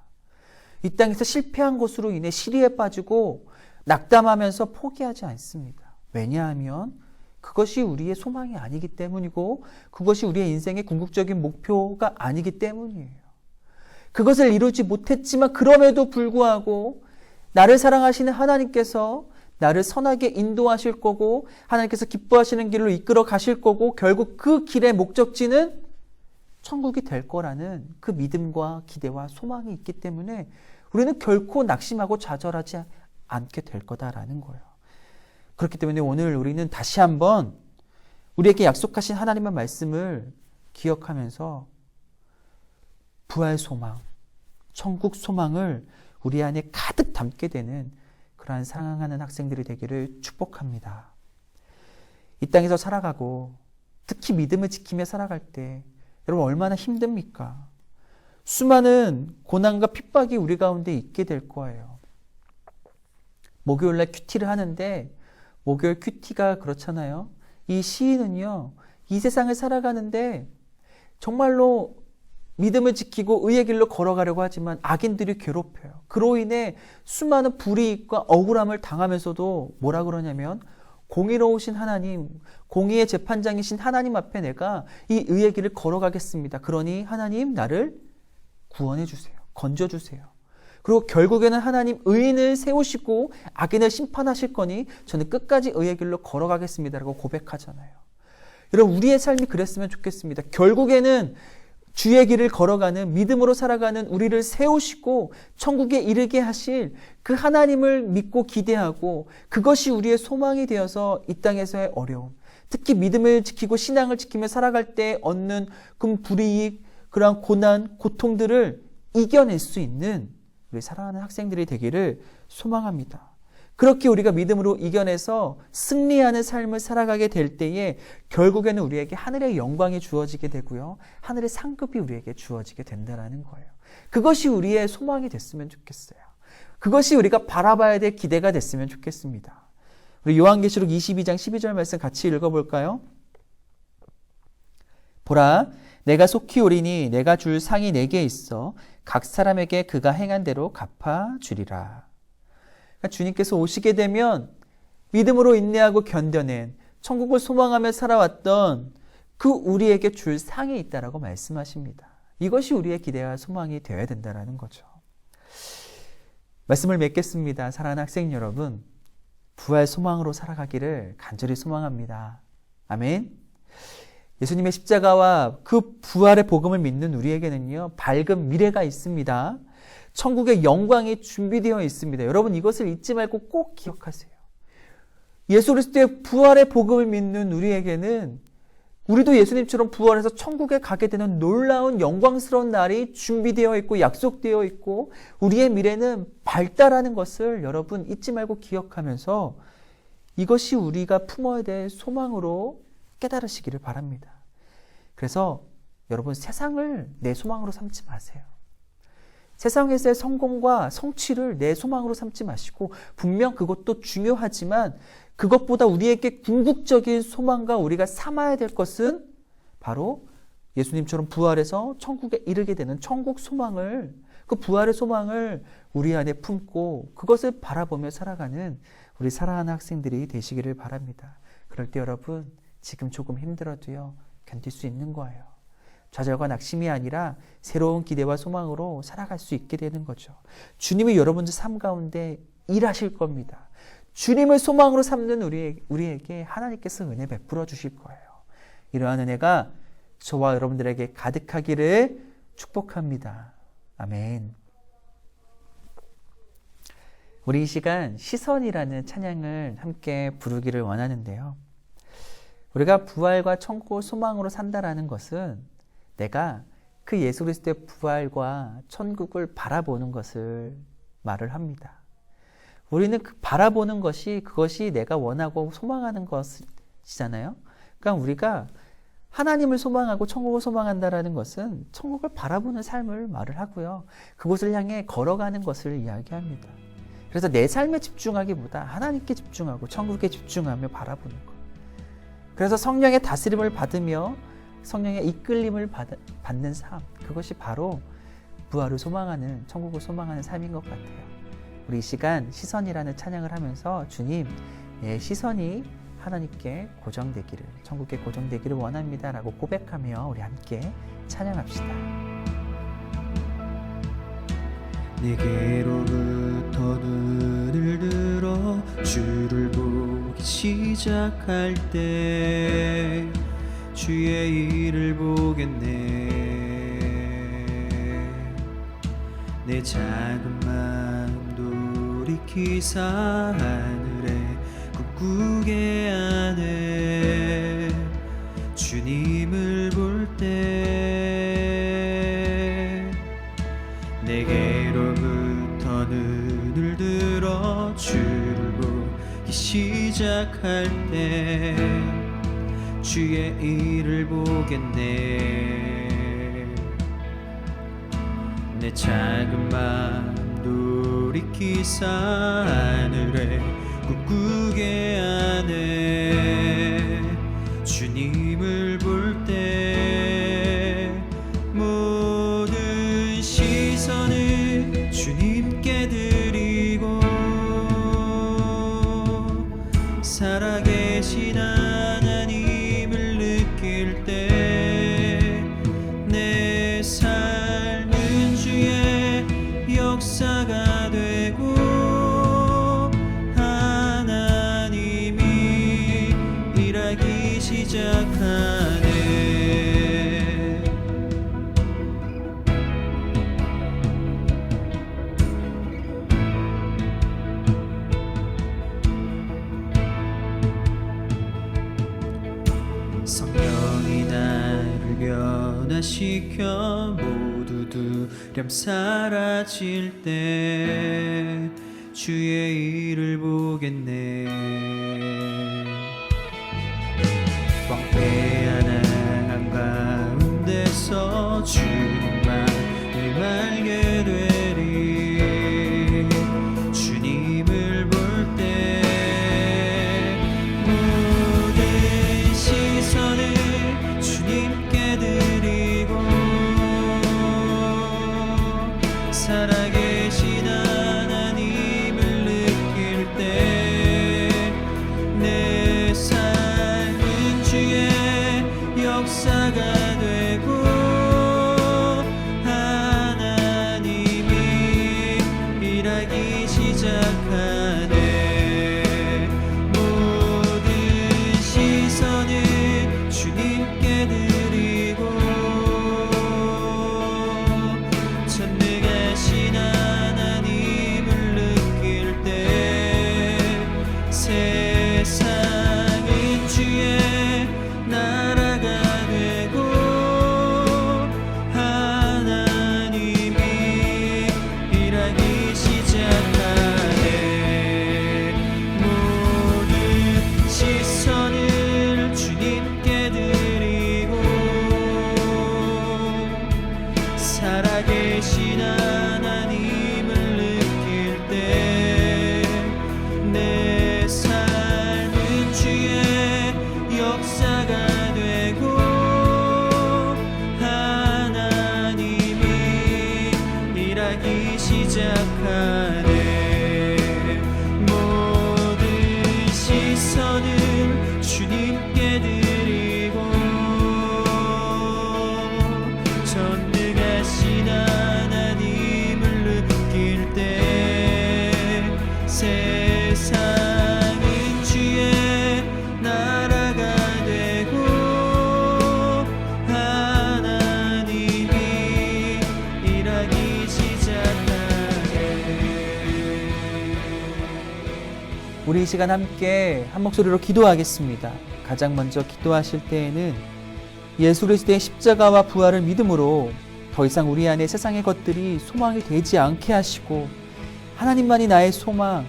이 땅에서 실패한 것으로 인해 시리에 빠지고 낙담하면서 포기하지 않습니다. 왜냐하면 그것이 우리의 소망이 아니기 때문이고 그것이 우리의 인생의 궁극적인 목표가 아니기 때문이에요. 그것을 이루지 못했지만 그럼에도 불구하고 나를 사랑하시는 하나님께서 나를 선하게 인도하실 거고 하나님께서 기뻐하시는 길로 이끌어 가실 거고 결국 그 길의 목적지는 천국이 될 거라는 그 믿음과 기대와 소망이 있기 때문에 우리는 결코 낙심하고 좌절하지 않게 될 거다라는 거예요. 그렇기 때문에 오늘 우리는 다시 한번 우리에게 약속하신 하나님의 말씀을 기억하면서 부활 소망, 천국 소망을 우리 안에 가득 담게 되는 그러한 사랑하는 학생들이 되기를 축복합니다. 이 땅에서 살아가고 특히 믿음을 지키며 살아갈 때 여러분 얼마나 힘듭니까? 수많은 고난과 핍박이 우리 가운데 있게 될 거예요. 목요일날 큐티를 하는데 목요일 큐티가 그렇잖아요. 이 시인은요, 이 세상을 살아가는데 정말로 믿음을 지키고 의의 길로 걸어가려고 하지만 악인들이 괴롭혀요. 그로 인해 수많은 불이익과 억울함을 당하면서도 뭐라 그러냐면 공의로우신 하나님, 공의의 재판장이신 하나님 앞에 내가 이 의의 길을 걸어가겠습니다. 그러니 하나님 나를 구원해 주세요. 건져 주세요. 그리고 결국에는 하나님 의인을 세우시고 악인을 심판하실 거니 저는 끝까지 의의 길로 걸어가겠습니다라고 고백하잖아요. 여러분 우리의 삶이 그랬으면 좋겠습니다. 결국에는 주의 길을 걸어가는 믿음으로 살아가는 우리를 세우시고 천국에 이르게 하실 그 하나님을 믿고 기대하고 그것이 우리의 소망이 되어서 이 땅에서의 어려움, 특히 믿음을 지키고 신앙을 지키며 살아갈 때 얻는 그 불이익, 그러한 고난, 고통들을 이겨낼 수 있는 우리 사랑하는 학생들이 되기를 소망합니다. 그렇게 우리가 믿음으로 이겨내서 승리하는 삶을 살아가게 될 때에 결국에는 우리에게 하늘의 영광이 주어지게 되고요. 하늘의 상급이 우리에게 주어지게 된다는 거예요. 그것이 우리의 소망이 됐으면 좋겠어요. 그것이 우리가 바라봐야 될 기대가 됐으면 좋겠습니다. 우리 요한계시록 22장 12절 말씀 같이 읽어볼까요? 보라, 내가 속히 오리니 내가 줄 상이 내게 있어 각 사람에게 그가 행한 대로 갚아주리라. 그러니까 주님께서 오시게 되면 믿음으로 인내하고 견뎌낸 천국을 소망하며 살아왔던 그 우리에게 줄 상이 있다라고 말씀하십니다. 이것이 우리의 기대와 소망이 되어야 된다는 거죠. 말씀을 맺겠습니다. 사랑하는 학생 여러분, 부활 소망으로 살아가기를 간절히 소망합니다. 아멘. 예수님의 십자가와 그 부활의 복음을 믿는 우리에게는요, 밝은 미래가 있습니다. 천국의 영광이 준비되어 있습니다. 여러분 이것을 잊지 말고 꼭 기억하세요. 예수 그리스도의 부활의 복음을 믿는 우리에게는 우리도 예수님처럼 부활해서 천국에 가게 되는 놀라운 영광스러운 날이 준비되어 있고 약속되어 있고 우리의 미래는 밝다라는 것을 여러분 잊지 말고 기억하면서 이것이 우리가 품어야 될 소망으로 깨달으시기를 바랍니다. 그래서 여러분 세상을 내 소망으로 삼지 마세요. 세상에서의 성공과 성취를 내 소망으로 삼지 마시고 분명 그것도 중요하지만 그것보다 우리에게 궁극적인 소망과 우리가 삼아야 될 것은 바로 예수님처럼 부활해서 천국에 이르게 되는 천국 소망을, 그 부활의 소망을 우리 안에 품고 그것을 바라보며 살아가는 우리 사랑하는 학생들이 되시기를 바랍니다. 그럴 때 여러분 지금 조금 힘들어도요 견딜 수 있는 거예요. 좌절과 낙심이 아니라 새로운 기대와 소망으로 살아갈 수 있게 되는 거죠. 주님이 여러분들 삶 가운데 일하실 겁니다. 주님을 소망으로 삼는 우리에게 하나님께서 은혜 베풀어 주실 거예요. 이러한 은혜가 저와 여러분들에게 가득하기를 축복합니다. 아멘. 우리 이 시간 시선이라는 찬양을 함께 부르기를 원하는데요. 우리가 부활과 천국을 소망으로 산다라는 것은 내가 그 예수 그리스도의 부활과 천국을 바라보는 것을 말을 합니다. 우리는 그 바라보는 것이 그것이 내가 원하고 소망하는 것이잖아요. 그러니까 우리가 하나님을 소망하고 천국을 소망한다라는 것은 천국을 바라보는 삶을 말을 하고요. 그곳을 향해 걸어가는 것을 이야기합니다. 그래서 내 삶에 집중하기보다 하나님께 집중하고 천국에 집중하며 바라보는 것. 그래서 성령의 다스림을 받으며 성령의 이끌림을 받는 삶, 그것이 바로 부활을 소망하는, 천국을 소망하는 삶인 것 같아요. 우리 이 시간 시선이라는 찬양을 하면서 주님, 내 시선이 하나님께 고정되기를, 천국에 고정되기를 원합니다 라고 고백하며 우리 함께 찬양합시다. 내게로부터 눈을 들어 주를 보기 시작할 때 주의 일을 보겠네. 내 작은 마음 돌이키사 하늘에 꿈꾸게 하네. 주님을 볼 때 내게로부터 눈을 들어 주를 보기 시작할 때 주의 일을 보겠네. 내 작은 마음 돌이키사 하늘에 꿈꾸게 하네. 주님을 볼 때 모든 시선을 주님께 드리고 살아계신 하나님을 느낄 때 내 삶은 주의 역사가 되고 하나님이 일하기 시작하네. 성령이 나를 변화시켜 모두 두려움 사라질 때 주의 일을 보겠네. 광대한 한가운데서 주님만을 알게 되리. 주님을 볼 때 모든 시선을 주님께 드리고 살아계신 하나님을 느낄 때 내 삶은 주의 역사가 되고 시간 함께 한 목소리로 기도하겠습니다. 가장 먼저 기도하실 때에는 예수 그리스도의 십자가와 부활을 믿음으로 더 이상 우리 안에 세상의 것들이 소망이 되지 않게 하시고 하나님만이 나의 소망,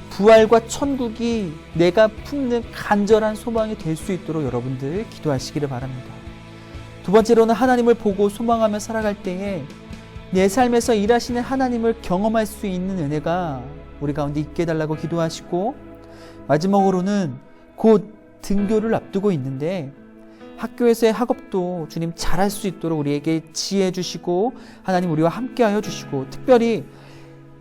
부활과 천국이 내가 품는 간절한 소망이 될 수 있도록 여러분들 기도하시기를 바랍니다. 두 번째로는 하나님을 보고 소망하며 살아갈 때에 내 삶에서 일하시는 하나님을 경험할 수 있는 은혜가 우리 가운데 있게 해달라고 기도하시고, 마지막으로는 곧 등교를 앞두고 있는데 학교에서의 학업도 주님 잘할 수 있도록 우리에게 지혜 주시고 하나님 우리와 함께하여 주시고, 특별히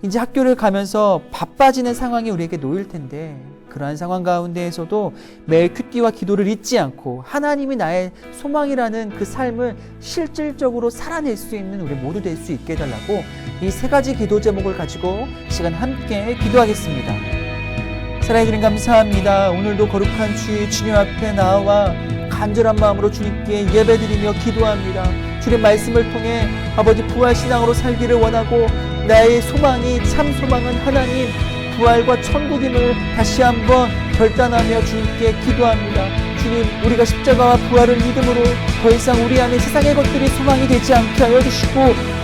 이제 학교를 가면서 바빠지는 상황이 우리에게 놓일 텐데 그러한 상황 가운데에서도 매일 큐티와 기도를 잊지 않고 하나님이 나의 소망이라는 그 삶을 실질적으로 살아낼 수 있는 우리 모두 될 수 있게 해달라고 이 세 가지 기도 제목을 가지고 시간 함께 기도하겠습니다. 사랑해 주님 감사합니다. 오늘도 거룩한 주님 앞에 나와 간절한 마음으로 주님께 예배드리며 기도합니다. 주님 말씀을 통해 아버지 부활신앙으로 살기를 원하고 나의 소망이 참 소망은 하나님 부활과 천국임을 다시 한번 결단하며 주님께 기도합니다. 주님, 우리가 십자가와 부활을 믿음으로 더 이상 우리 안에 세상의 것들이 소망이 되지 않게 하여 주시고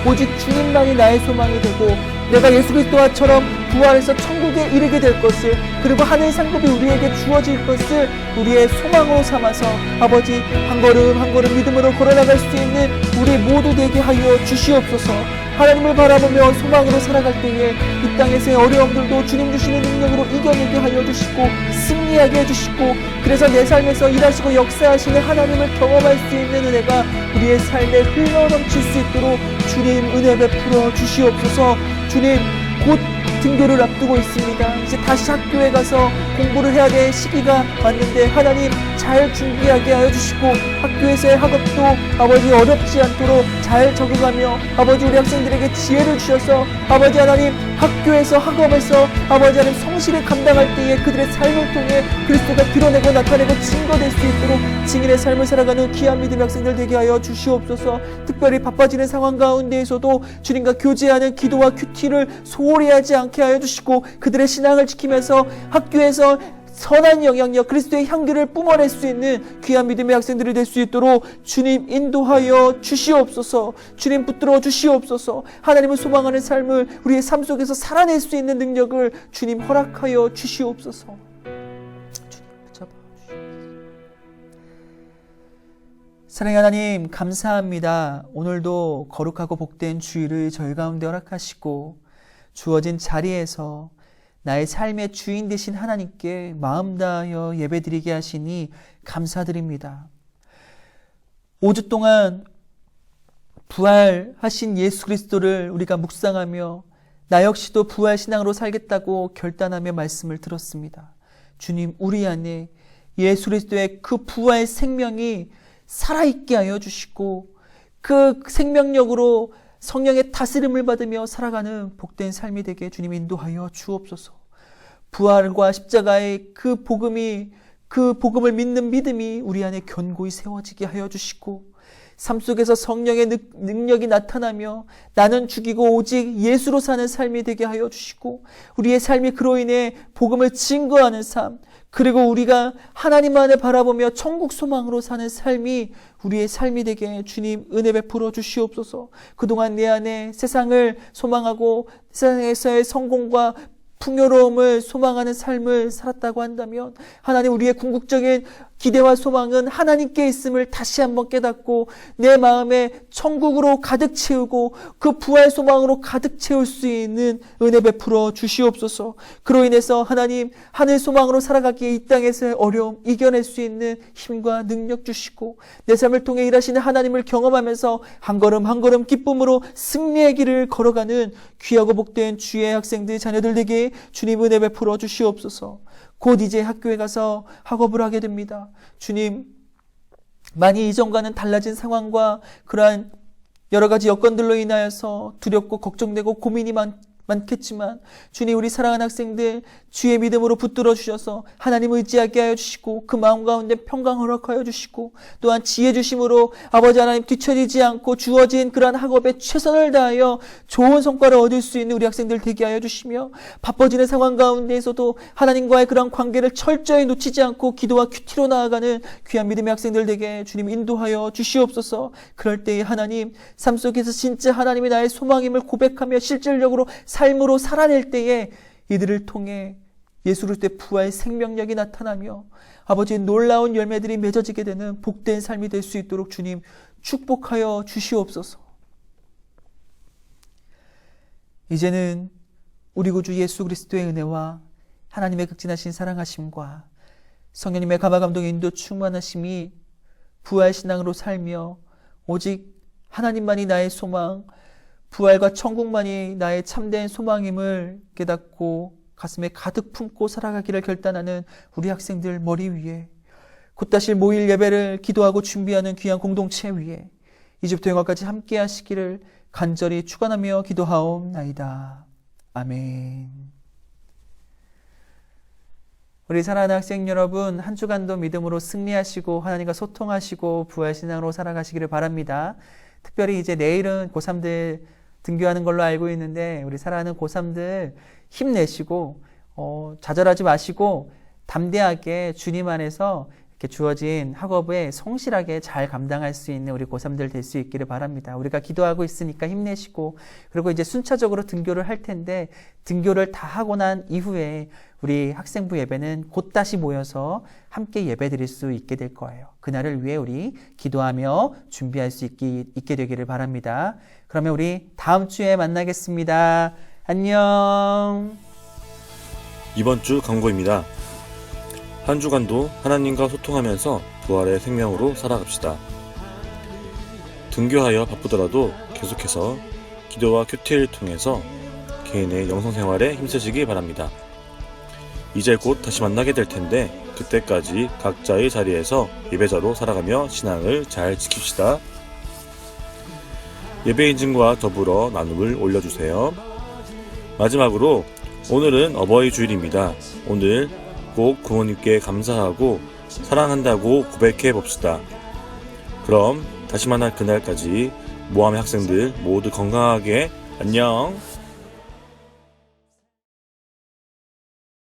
오직 주님만이 나의 소망이 되고 내가 예수 그리스도와처럼 부활해서 천국에 이르게 될 것을, 그리고 하늘 상급이 우리에게 주어질 것을 우리의 소망으로 삼아서 아버지 한 걸음 한 걸음 믿음으로 걸어나갈 수 있는 우리 모두 되게 하여 주시옵소서. 하나님을 바라보며 소망으로 살아갈 때에 이 땅에서의 어려움들도 주님 주시는 능력으로 이겨내게 하여 주시고 승리하게 해주시고, 그래서 내 삶에서 일하시고 역사하시는 하나님을 경험할 수 있는 은혜가 우리의 삶에 흘러넘칠 수 있도록 주님 은혜 베풀어 주시옵소서. 주님, 곧 등교를 앞두고 있습니다. 이제 다시 학교에 가서 공부를 해야 될 시기가 왔는데 하나님 잘 준비하게 하여 주시고 학교에서의 학업도 아버지 어렵지 않도록 잘 적응하며 아버지 우리 학생들에게 지혜를 주셔서 아버지 하나님 학교에서 학업에서 아버지 하나님 성실히 감당할 때에 그들의 삶을 통해 그리스도가 드러내고 나타내고 증거될 수 있도록 증인의 삶을 살아가는 귀한 믿음의 학생들 되게 하여 주시옵소서. 특별히 바빠지는 상황 가운데에서도 주님과 교제하는 기도와 큐티를 소홀히 하지 않게 하여 주시고 그들의 신앙을 지키면서 학교에서 선한 영향력, 그리스도의 향기를 뿜어낼 수 있는 귀한 믿음의 학생들이 될 수 있도록 주님 인도하여 주시옵소서. 주님 붙들어 주시옵소서. 하나님을 소망하는 삶을 우리의 삶 속에서 살아낼 수 있는 능력을 주님 허락하여 주시옵소서. 주님 붙잡아 주시옵소서. 사랑의 하나님 감사합니다. 오늘도 거룩하고 복된 주일을 저희 가운데 허락하시고 주어진 자리에서 나의 삶의 주인 되신 하나님께 마음 다하여 예배드리게 하시니 감사드립니다. 5주 동안 부활하신 예수 그리스도를 우리가 묵상하며 나 역시도 부활신앙으로 살겠다고 결단하며 말씀을 들었습니다. 주님, 우리 안에 예수 그리스도의 그 부활 생명이 살아있게 하여 주시고 그 생명력으로 성령의 다스림을 받으며 살아가는 복된 삶이 되게 주님 인도하여 주옵소서. 부활과 십자가의 그 복음을 믿는 믿음이 우리 안에 견고히 세워지게 하여 주시고 삶 속에서 성령의 능력이 나타나며 나는 죽이고 오직 예수로 사는 삶이 되게 하여 주시고 우리의 삶이 그로 인해 복음을 증거하는 삶, 그리고 우리가 하나님만을 바라보며 천국 소망으로 사는 삶이 우리의 삶이 되게 주님 은혜 베풀어 주시옵소서. 그동안 내 안에 세상을 소망하고 세상에서의 성공과 풍요로움을 소망하는 삶을 살았다고 한다면 하나님 우리의 궁극적인 기대와 소망은 하나님께 있음을 다시 한번 깨닫고 내 마음에 천국으로 가득 채우고 그 부활 소망으로 가득 채울 수 있는 은혜 베풀어 주시옵소서. 그로 인해서 하나님 하늘 소망으로 살아가기에 이 땅에서의 어려움 이겨낼 수 있는 힘과 능력 주시고 내 삶을 통해 일하시는 하나님을 경험하면서 한 걸음 한 걸음 기쁨으로 승리의 길을 걸어가는 귀하고 복된 주의 학생들 자녀들 되게 주님 은혜 베풀어 주시옵소서. 곧 이제 학교에 가서 학업을 하게 됩니다. 주님, 많이 이전과는 달라진 상황과 그러한 여러 가지 여건들로 인하여서 두렵고 걱정되고 고민이 많겠지만 주님, 우리 사랑하는 학생들 주의 믿음으로 붙들어 주셔서 하나님 의지하게 하여 주시고 그 마음 가운데 평강 허락하여 주시고 또한 지혜 주심으로 아버지 하나님 뒤처지지 않고 주어진 그러한 학업에 최선을 다하여 좋은 성과를 얻을 수 있는 우리 학생들 되게 하여 주시며 바빠지는 상황 가운데에서도 하나님과의 그런 관계를 철저히 놓치지 않고 기도와 큐티로 나아가는 귀한 믿음의 학생들 되게 주님 인도하여 주시옵소서. 그럴 때에 하나님 삶 속에서 진짜 하나님이 나의 소망임을 고백하며 실질적으로 삶으로 살아낼 때에 이들을 통해 예수 그리스도의 부활 생명력이 나타나며 아버지의 놀라운 열매들이 맺어지게 되는 복된 삶이 될 수 있도록 주님 축복하여 주시옵소서. 이제는 우리 구주 예수 그리스도의 은혜와 하나님의 극진하신 사랑하심과 성령님의 감화감동의 인도 충만하심이 부활신앙으로 살며 오직 하나님만이 나의 소망, 부활과 천국만이 나의 참된 소망임을 깨닫고 가슴에 가득 품고 살아가기를 결단하는 우리 학생들 머리 위에 곧다시 모일 예배를 기도하고 준비하는 귀한 공동체 위에 이집트 영화까지 함께 하시기를 간절히 축원하며 기도하옵나이다. 아멘. 우리 사랑하는 학생 여러분, 한 주간도 믿음으로 승리하시고 하나님과 소통하시고 부활신앙으로 살아가시기를 바랍니다. 특별히 이제 내일은 고3들 등교하는 걸로 알고 있는데 우리 사랑하는 고3들 힘내시고 좌절하지 마시고 담대하게 주님 안에서 이렇게 주어진 학업에 성실하게 잘 감당할 수 있는 우리 고3들 될 수 있기를 바랍니다. 우리가 기도하고 있으니까 힘내시고 그리고 이제 순차적으로 등교를 할 텐데 등교를 다 하고 난 이후에 우리 학생부 예배는 곧 다시 모여서 함께 예배 드릴 수 있게 될 거예요. 그날을 위해 우리 기도하며 준비할 수 있게 되기를 바랍니다. 그러면 우리 다음 주에 만나겠습니다. 안녕. 이번 주 광고입니다. 한 주간도 하나님과 소통하면서 부활의 생명으로 살아갑시다. 등교하여 바쁘더라도 계속해서 기도와 큐티를 통해서 개인의 영성생활에 힘쓰시기 바랍니다. 이제 곧 다시 만나게 될 텐데 그때까지 각자의 자리에서 예배자로 살아가며 신앙을 잘 지킵시다. 예배 인증과 더불어 나눔을 올려주세요. 마지막으로 오늘은 어버이 주일입니다. 오늘 꼭 부모님께 감사하고 사랑한다고 고백해 봅시다. 그럼 다시 만날 그날까지 모함의 학생들 모두 건강하게 안녕.